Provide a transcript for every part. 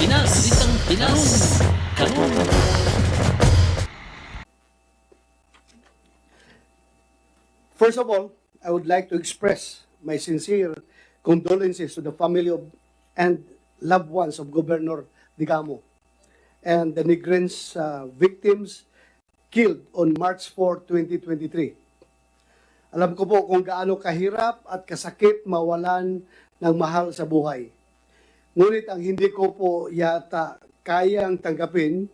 Salitang Pinas. Kanong. First of all, I would like to express my sincere condolences to the family of and loved ones of Governor Degamo and the Negros victims killed on March 4, 2023. Alam ko po kung gaano kahirap at kasakit mawalan ng mahal sa buhay. Ngunit ang hindi ko po yata kayang tanggapin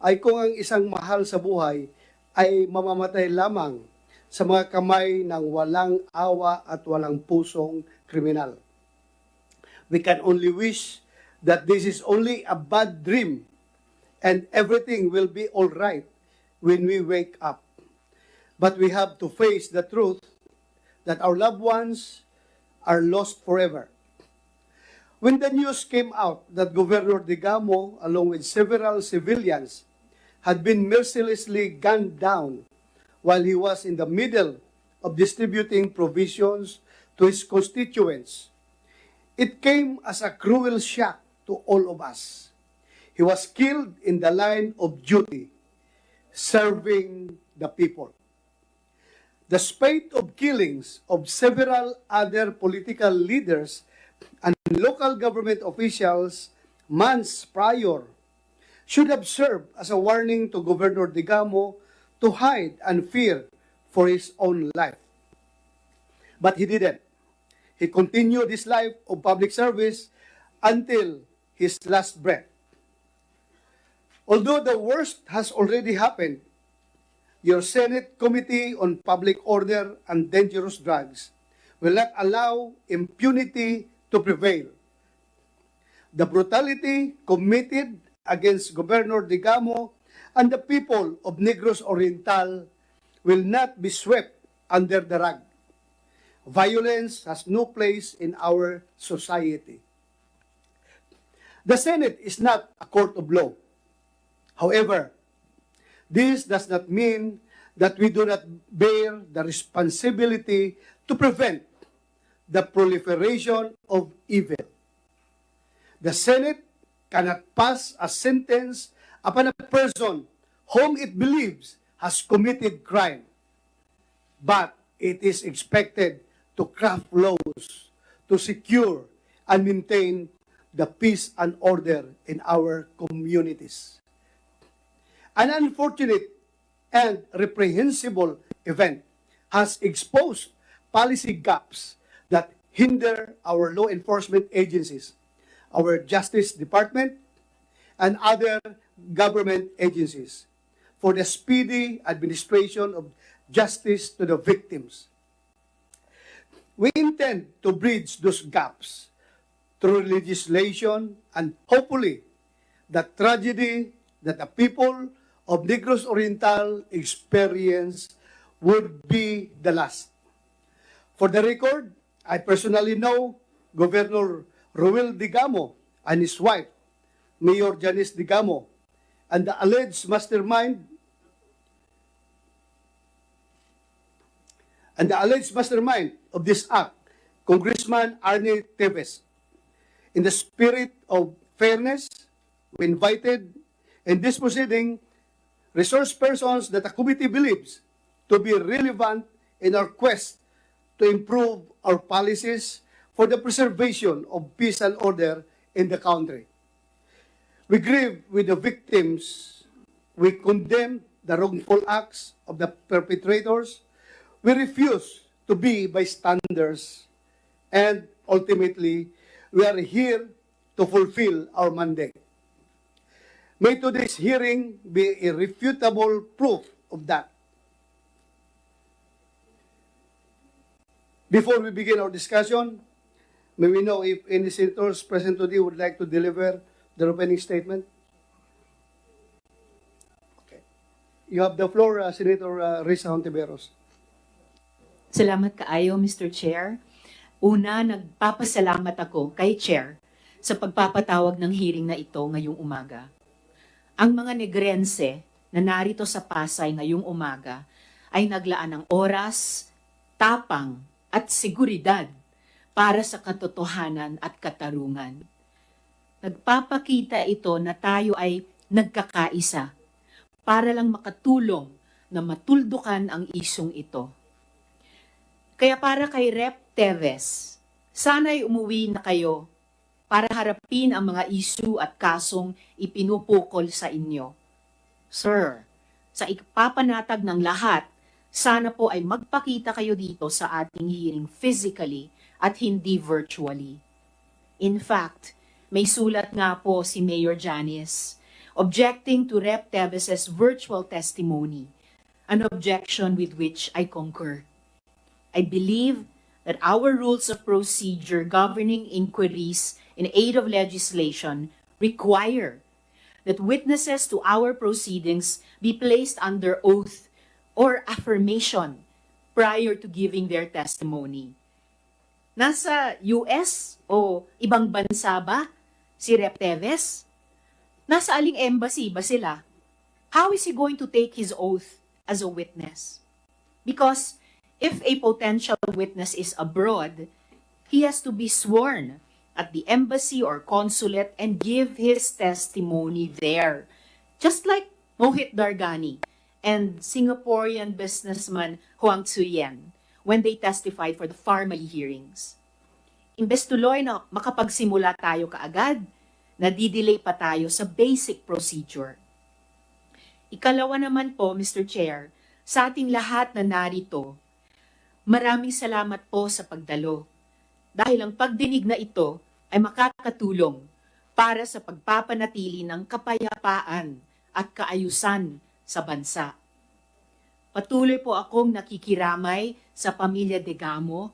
ay kung ang isang mahal sa buhay ay mamamatay lamang sa mga kamay ng walang awa at walang pusong kriminal. We can only wish that this is only a bad dream and everything will be all right when we wake up. But we have to face the truth that our loved ones are lost forever. When the news came out that Governor Degamo, along with several civilians, had been mercilessly gunned down while he was in the middle of distributing provisions to his constituents, it came as a cruel shock to all of us. He was killed in the line of duty, serving the people. The spate of killings of several other political leaders and local government officials months prior should have served as a warning to Governor Degamo to hide and fear for his own life. But he didn't. He continued his life of public service until his last breath. Although the worst has already happened, your Senate Committee on Public Order and Dangerous Drugs will not allow impunity to prevail. The brutality committed against Governor Degamo and the people of Negros Oriental will not be swept under the rug. Violence has no place in our society. The Senate is not a court of law. However, this does not mean that we do not bear the responsibility to prevent the proliferation of evil. The Senate cannot pass a sentence upon a person whom it believes has committed crime, but it is expected to craft laws to secure and maintain the peace and order in our communities. An unfortunate and reprehensible event has exposed policy gaps that hinder our law enforcement agencies, our Justice Department, and other government agencies for the speedy administration of justice to the victims. We intend to bridge those gaps through legislation and hopefully the tragedy that the people of Negros Oriental experience would be the last. For the record, I personally know Governor Roel Degamo and his wife, Mayor Janice Degamo, and the alleged mastermind of this act, Congressman Arnie Teves. In the spirit of fairness, we invited in this proceeding resource persons that the committee believes to be relevant in our quest to improve our policies for the preservation of peace and order in the country. We grieve with the victims. We condemn the wrongful acts of the perpetrators. We refuse to be bystanders. And ultimately, we are here to fulfill our mandate. May today's hearing be irrefutable proof of that. Before we begin our discussion, may we know if any senators present today would like to deliver their opening statement? Okay. You have the floor, Senator Risa Hontiveros. Salamat kaayo, Mr. Chair. Una, nagpapasalamat ako kay Chair sa pagpapatawag ng hearing na ito ngayong umaga. Ang mga Negrense na narito sa Pasay ngayong umaga ay naglaan ng oras, tapang at seguridad para sa katotohanan at katarungan. Nagpapakita ito na tayo ay nagkakaisa para lang makatulong na matuldukan ang isyong ito. Kaya para kay Rep. Teves, sana'y umuwi na kayo para harapin ang mga isyu at kasong ipinupukol sa inyo. Sir, sa ipapanatag ng lahat, sana po ay magpakita kayo dito sa ating hearing physically at hindi virtually. In fact, may sulat nga po si Mayor Janice objecting to Rep. Teves' virtual testimony, an objection with which I concur. I believe that our rules of procedure governing inquiries in aid of legislation require that witnesses to our proceedings be placed under oath or affirmation prior to giving their testimony. Nasa US o ibang bansa ba si Rep. Teves? Nasa aling embassy ba sila? How is he going to take his oath as a witness? Because if a potential witness is abroad, he has to be sworn at the embassy or consulate and give his testimony there. Just like Mohit Dargani and Singaporean businessman Huang Tzuyen when they testified for the family hearings. Imbes tuloy na makapagsimula tayo kaagad, nadidelay pa tayo sa basic procedure. Ikalawa naman po, Mr. Chair, sa ating lahat na narito, maraming salamat po sa pagdalo dahil ang pagdinig na ito ay makakatulong para sa pagpapanatili ng kapayapaan at kaayusan sa bansa. Patuloy po akong nakikiramay sa pamilya Degamo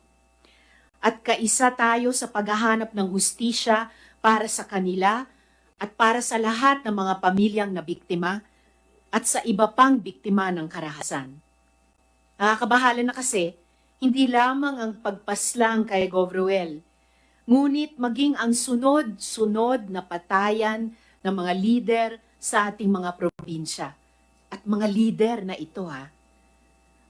at kaisa tayo sa paghahanap ng hustisya para sa kanila at para sa lahat ng mga pamilyang nabiktima at sa iba pang biktima ng karahasan. Nakakabahala na kasi, hindi lamang ang pagpaslang kay Gov. Roel, ngunit maging ang sunod-sunod na patayan ng mga lider sa ating mga probinsya. At mga lider na ito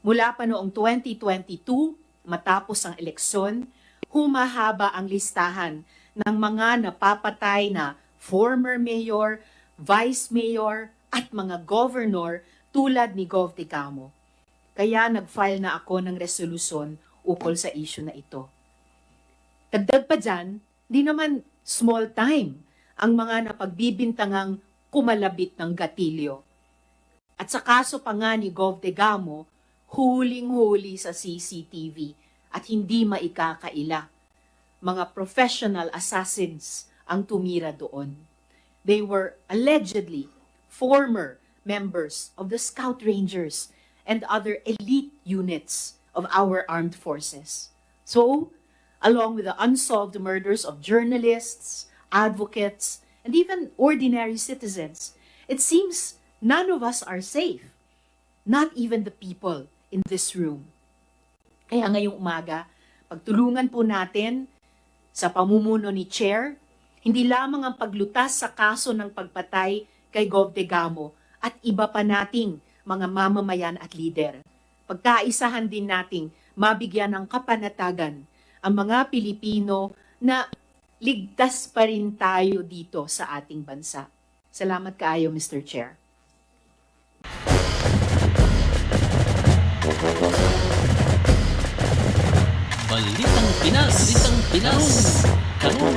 mula pa noong 2022, matapos ang eleksyon, humahaba ang listahan ng mga napapatay na former mayor, vice mayor, at mga governor tulad ni Gov. Degamo. Kaya nag-file na ako ng resolusyon ukol sa issue na ito. Dagdag pa dyan, di naman small time ang mga napagbibintangang kumalabit ng gatilyo. At sa kaso pa nga ni Gov. Degamo, huling-huli sa CCTV at hindi maikakaila. Mga professional assassins ang tumira doon. They were allegedly former members of the Scout Rangers and other elite units of our armed forces. So, along with the unsolved murders of journalists, advocates, and even ordinary citizens, it seems none of us are safe, not even the people in this room. Kaya ngayong umaga, pagtulungan po natin sa pamumuno ni Chair, hindi lamang ang paglutas sa kaso ng pagpatay kay Gov. Degamo at iba pa nating mga mamamayan at lider. Pagkaisahan din nating mabigyan ng kapanatagan ang mga Pilipino na ligtas pa rin tayo dito sa ating bansa. Salamat kaayo, Mr. Chair. Balitang Pinas, kanong